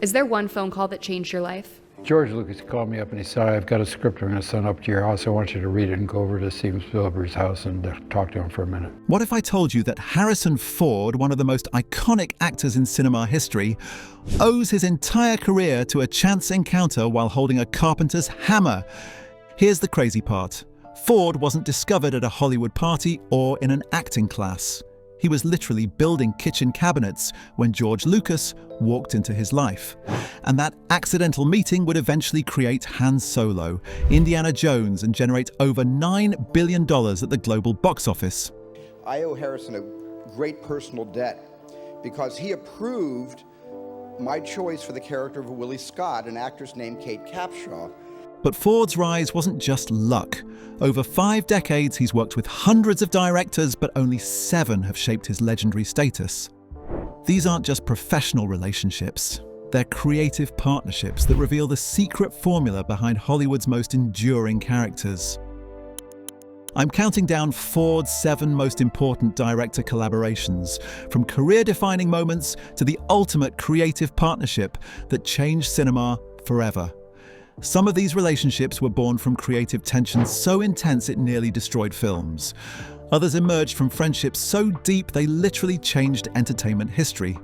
Is there one phone call that changed your life? George Lucas called me up and he said, I've got a script I'm going to send up to your house. I want you to read it and go over to Steven Spielberg's house and talk to him for a minute. What if I told you that Harrison Ford, one of the most iconic actors in cinema history, owes his entire career to a chance encounter while holding a carpenter's hammer? Here's the crazy part. Ford wasn't discovered at a Hollywood party or in an acting class. He was literally building kitchen cabinets when George Lucas walked into his life. And that accidental meeting would eventually create Han Solo, Indiana Jones, and generate over $9 billion at the global box office. I owe Harrison a great personal debt because he approved my choice for the character of Ridley Scott, an actress named Kate Capshaw. But Ford's rise wasn't just luck. Over 5 decades, he's worked with hundreds of directors, but only 7 have shaped his legendary status. These aren't just professional relationships. They're creative partnerships that reveal the secret formula behind Hollywood's most enduring characters. I'm counting down Ford's 7 most important director collaborations, from career-defining moments to the ultimate creative partnership that changed cinema forever. Some of these relationships were born from creative tension so intense it nearly destroyed films. Others emerged from friendships so deep they literally changed entertainment history.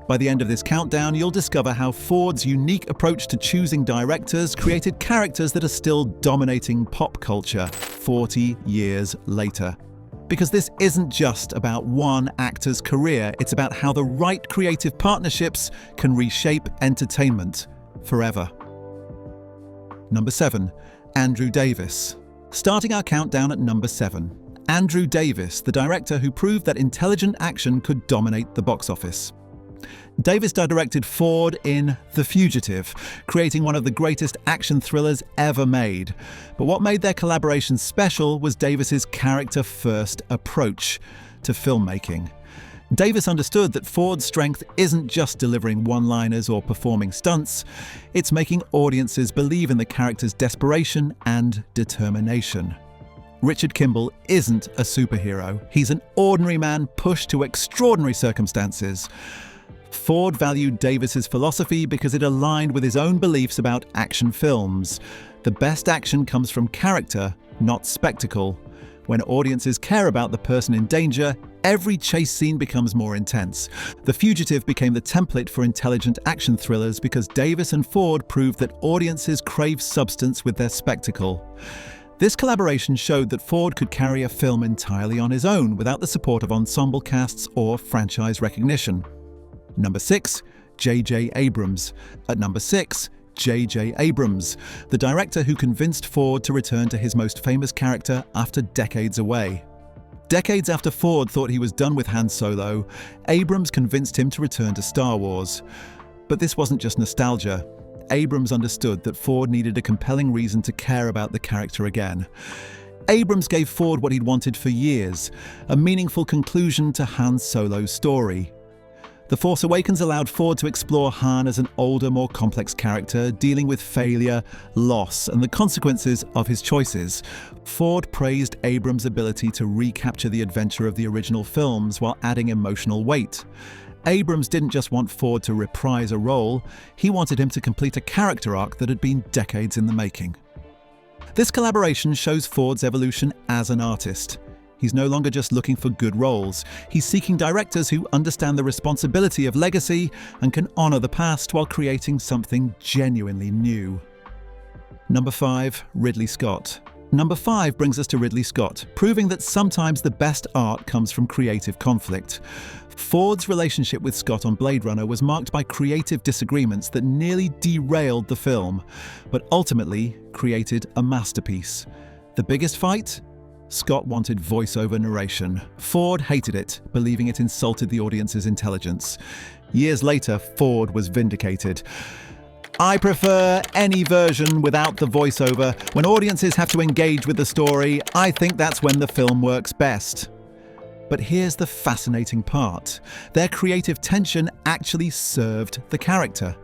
By the end of this countdown, you'll discover how Ford's unique approach to choosing directors created characters that are still dominating pop culture 40 years later. Because this isn't just about one actor's career, it's about how the right creative partnerships can reshape entertainment forever. Number 7. Andrew Davis. Starting our countdown at number 7. Andrew Davis, the director who proved that intelligent action could dominate the box office. Davis directed Ford in The Fugitive, creating one of the greatest action thrillers ever made. But what made their collaboration special was Davis's character-first approach to filmmaking. Davis understood that Ford's strength isn't just delivering one-liners or performing stunts, it's making audiences believe in the character's desperation and determination. Richard Kimball isn't a superhero. He's an ordinary man pushed to extraordinary circumstances. Ford valued Davis's philosophy because it aligned with his own beliefs about action films. The best action comes from character, not spectacle. When audiences care about the person in danger, every chase scene becomes more intense. The Fugitive became the template for intelligent action thrillers because Davis and Ford proved that audiences crave substance with their spectacle. This collaboration showed that Ford could carry a film entirely on his own without the support of ensemble casts or franchise recognition. Number 6. J.J. Abrams. At number 6, J.J. Abrams, the director who convinced Ford to return to his most famous character after decades away. Decades after Ford thought he was done with Han Solo, Abrams convinced him to return to Star Wars. But this wasn't just nostalgia. Abrams understood that Ford needed a compelling reason to care about the character again. Abrams gave Ford what he'd wanted for years, a meaningful conclusion to Han Solo's story. The Force Awakens allowed Ford to explore Han as an older, more complex character, dealing with failure, loss, and the consequences of his choices. Ford praised Abrams' ability to recapture the adventure of the original films while adding emotional weight. Abrams didn't just want Ford to reprise a role, he wanted him to complete a character arc that had been decades in the making. This collaboration shows Ford's evolution as an artist. He's no longer just looking for good roles. He's seeking directors who understand the responsibility of legacy and can honor the past while creating something genuinely new. Number 5. Ridley Scott. Number 5 brings us to Ridley Scott, proving that sometimes the best art comes from creative conflict. Ford's relationship with Scott on Blade Runner was marked by creative disagreements that nearly derailed the film, but ultimately created a masterpiece. The biggest fight? Scott wanted voiceover narration. Ford hated it, believing it insulted the audience's intelligence. Years later, Ford was vindicated. I prefer any version without the voiceover. When audiences have to engage with the story, I think that's when the film works best. But here's the fascinating part. Their creative tension actually served the character.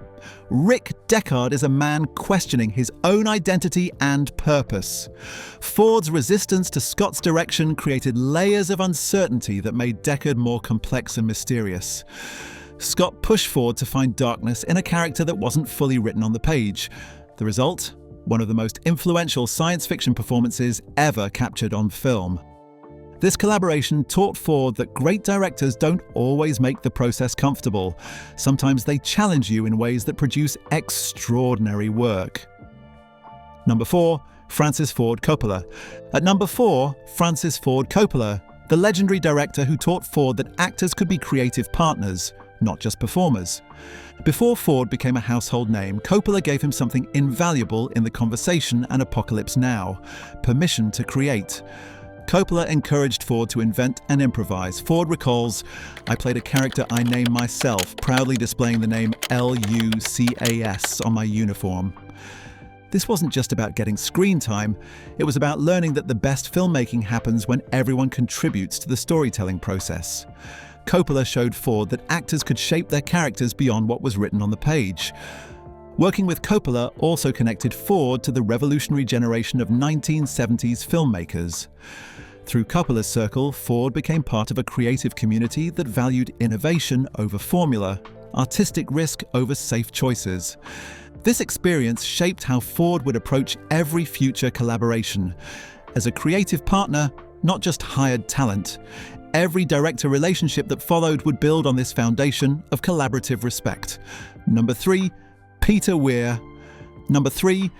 Rick Deckard is a man questioning his own identity and purpose. Ford's resistance to Scott's direction created layers of uncertainty that made Deckard more complex and mysterious. Scott pushed Ford to find darkness in a character that wasn't fully written on the page. The result? One of the most influential science fiction performances ever captured on film. This collaboration taught Ford that great directors don't always make the process comfortable. Sometimes they challenge you in ways that produce extraordinary work. Number 4, Francis Ford Coppola. At number 4, Francis Ford Coppola, the legendary director who taught Ford that actors could be creative partners, not just performers. Before Ford became a household name, Coppola gave him something invaluable in The Conversation and Apocalypse Now: permission to create. Coppola encouraged Ford to invent and improvise. Ford recalls, "I played a character I named myself, proudly displaying the name Lucas on my uniform." This wasn't just about getting screen time, it was about learning that the best filmmaking happens when everyone contributes to the storytelling process. Coppola showed Ford that actors could shape their characters beyond what was written on the page. Working with Coppola also connected Ford to the revolutionary generation of 1970s filmmakers. Through Coppola's circle, Ford became part of a creative community that valued innovation over formula, artistic risk over safe choices. This experience shaped how Ford would approach every future collaboration. As a creative partner, not just hired talent, every director relationship that followed would build on this foundation of collaborative respect. Number 3, Peter Weir. Number 3,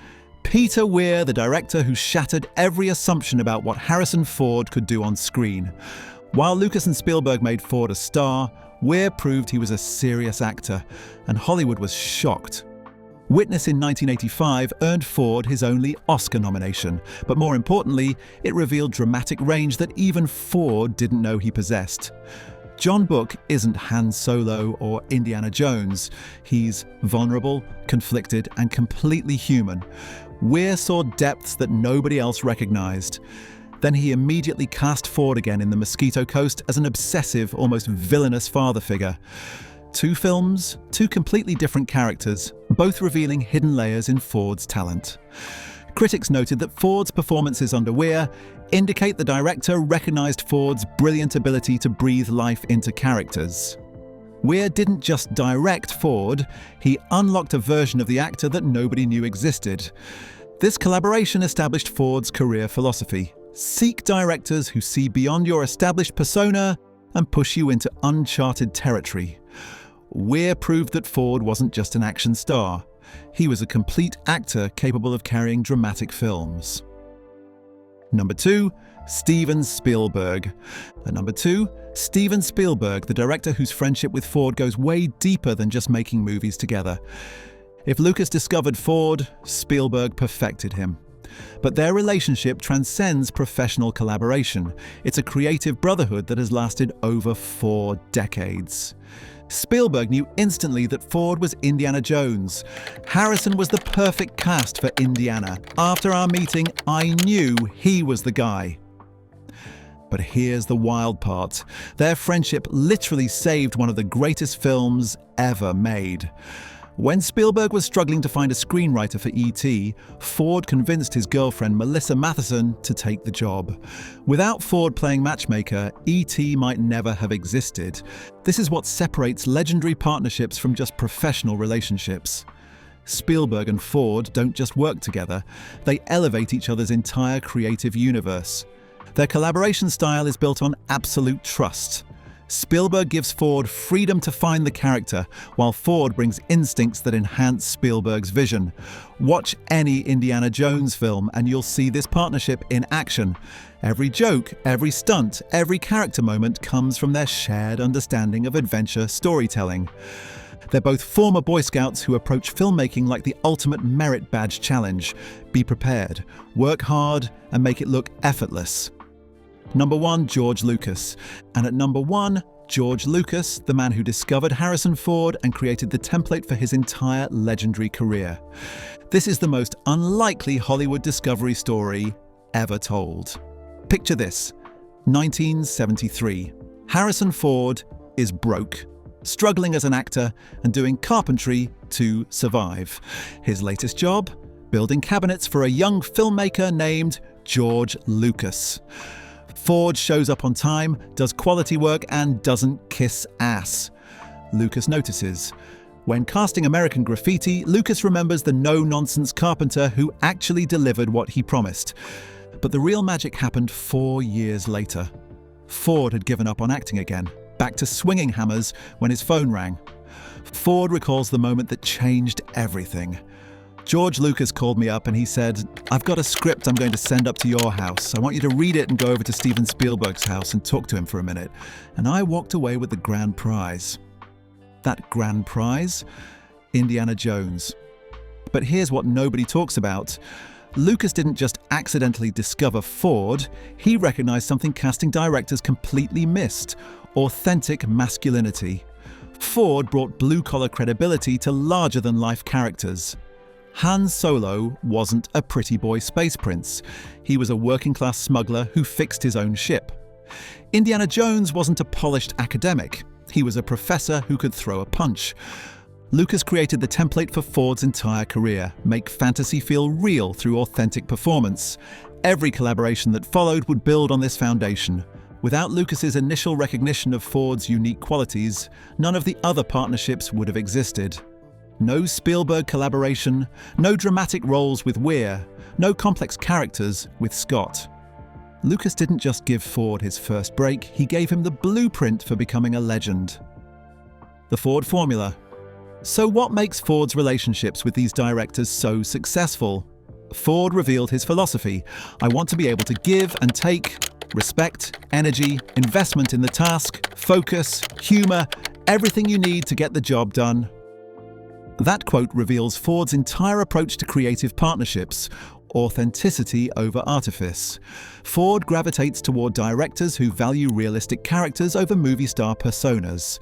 Peter Weir, the director who shattered every assumption about what Harrison Ford could do on screen. While Lucas and Spielberg made Ford a star, Weir proved he was a serious actor, and Hollywood was shocked. Witness in 1985 earned Ford his only Oscar nomination, but more importantly, it revealed dramatic range that even Ford didn't know he possessed. John Book isn't Han Solo or Indiana Jones. He's vulnerable, conflicted, and completely human. Weir saw depths that nobody else recognized. Then he immediately cast Ford again in The Mosquito Coast as an obsessive, almost villainous father figure. 2 films, 2 completely different characters, both revealing hidden layers in Ford's talent. Critics noted that Ford's performances under Weir indicate the director recognized Ford's brilliant ability to breathe life into characters. Weir didn't just direct Ford, he unlocked a version of the actor that nobody knew existed. This collaboration established Ford's career philosophy: seek directors who see beyond your established persona and push you into uncharted territory. Weir proved that Ford wasn't just an action star. He was a complete actor capable of carrying dramatic films. Number 2, Steven Spielberg. At number 2, Steven Spielberg, the director whose friendship with Ford goes way deeper than just making movies together. If Lucas discovered Ford, Spielberg perfected him. But their relationship transcends professional collaboration. It's a creative brotherhood that has lasted over 4 decades. Spielberg knew instantly that Ford was Indiana Jones. Harrison was the perfect cast for Indiana. After our meeting, I knew he was the guy. But here's the wild part. Their friendship literally saved one of the greatest films ever made. When Spielberg was struggling to find a screenwriter for E.T., Ford convinced his girlfriend Melissa Matheson to take the job. Without Ford playing matchmaker, E.T. might never have existed. This is what separates legendary partnerships from just professional relationships. Spielberg and Ford don't just work together, they elevate each other's entire creative universe. Their collaboration style is built on absolute trust. Spielberg gives Ford freedom to find the character, while Ford brings instincts that enhance Spielberg's vision. Watch any Indiana Jones film and you'll see this partnership in action. Every joke, every stunt, every character moment comes from their shared understanding of adventure storytelling. They're both former Boy Scouts who approach filmmaking like the ultimate merit badge challenge. Be prepared, work hard, and make it look effortless. Number 1, George Lucas. And at number 1, George Lucas, the man who discovered Harrison Ford and created the template for his entire legendary career. This is the most unlikely Hollywood discovery story ever told. Picture this: 1973. Harrison Ford is broke, struggling as an actor and doing carpentry to survive. His latest job? Building cabinets for a young filmmaker named George Lucas. Ford shows up on time, does quality work, and doesn't kiss ass. Lucas notices. When casting American Graffiti, Lucas remembers the no-nonsense carpenter who actually delivered what he promised. But the real magic happened 4 years later. Ford had given up on acting again, back to swinging hammers when his phone rang. Ford recalls the moment that changed everything. George Lucas called me up and he said, "I've got a script I'm going to send up to your house. I want you to read it and go over to Steven Spielberg's house and talk to him for a minute." And I walked away with the grand prize. That grand prize? Indiana Jones. But here's what nobody talks about. Lucas didn't just accidentally discover Ford, he recognized something casting directors completely missed: authentic masculinity. Ford brought blue-collar credibility to larger-than-life characters. Han Solo wasn't a pretty boy space prince. He was a working-class smuggler who fixed his own ship. Indiana Jones wasn't a polished academic. He was a professor who could throw a punch. Lucas created the template for Ford's entire career: make fantasy feel real through authentic performance. Every collaboration that followed would build on this foundation. Without Lucas's initial recognition of Ford's unique qualities, none of the other partnerships would have existed. No Spielberg collaboration, no dramatic roles with Weir, no complex characters with Scott. Lucas didn't just give Ford his first break, he gave him the blueprint for becoming a legend. The Ford formula. So what makes Ford's relationships with these directors so successful? Ford revealed his philosophy: I want to be able to give and take, respect, energy, investment in the task, focus, humor, everything you need to get the job done. That quote reveals Ford's entire approach to creative partnerships: authenticity over artifice. Ford gravitates toward directors who value realistic characters over movie star personas.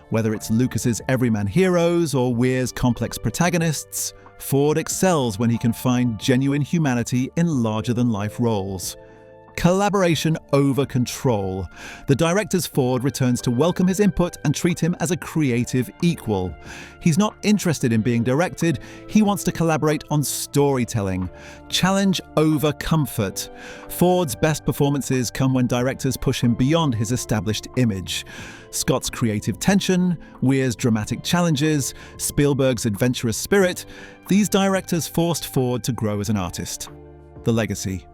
Whether it's Lucas's everyman heroes or Weir's complex protagonists, Ford excels when he can find genuine humanity in larger-than-life roles. Collaboration over control. The director's Ford returns to welcome his input and treat him as a creative equal. He's not interested in being directed, he wants to collaborate on storytelling. Challenge over comfort. Ford's best performances come when directors push him beyond his established image. Scott's creative tension, Weir's dramatic challenges, Spielberg's adventurous spirit, these directors forced Ford to grow as an artist. The legacy.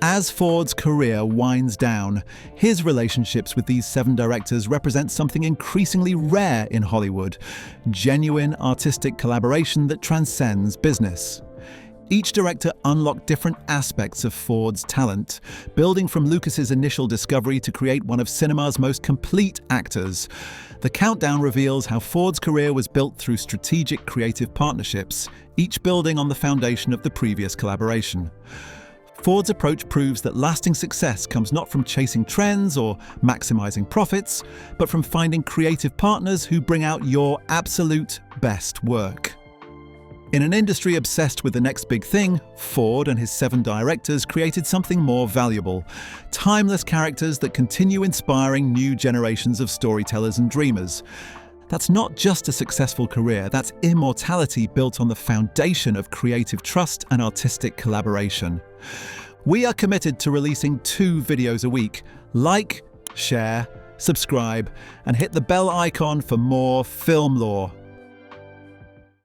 As Ford's career winds down, his relationships with these 7 directors represent something increasingly rare in Hollywood: genuine artistic collaboration that transcends business. Each director unlocked different aspects of Ford's talent, building from Lucas's initial discovery to create one of cinema's most complete actors. The countdown reveals how Ford's career was built through strategic creative partnerships, each building on the foundation of the previous collaboration. Ford's approach proves that lasting success comes not from chasing trends or maximizing profits, but from finding creative partners who bring out your absolute best work. In an industry obsessed with the next big thing, Ford and his 7 directors created something more valuable: timeless characters that continue inspiring new generations of storytellers and dreamers. That's not just a successful career, that's immortality built on the foundation of creative trust and artistic collaboration. We are committed to releasing 2 videos a week. Like, share, subscribe, and hit the bell icon for more film lore.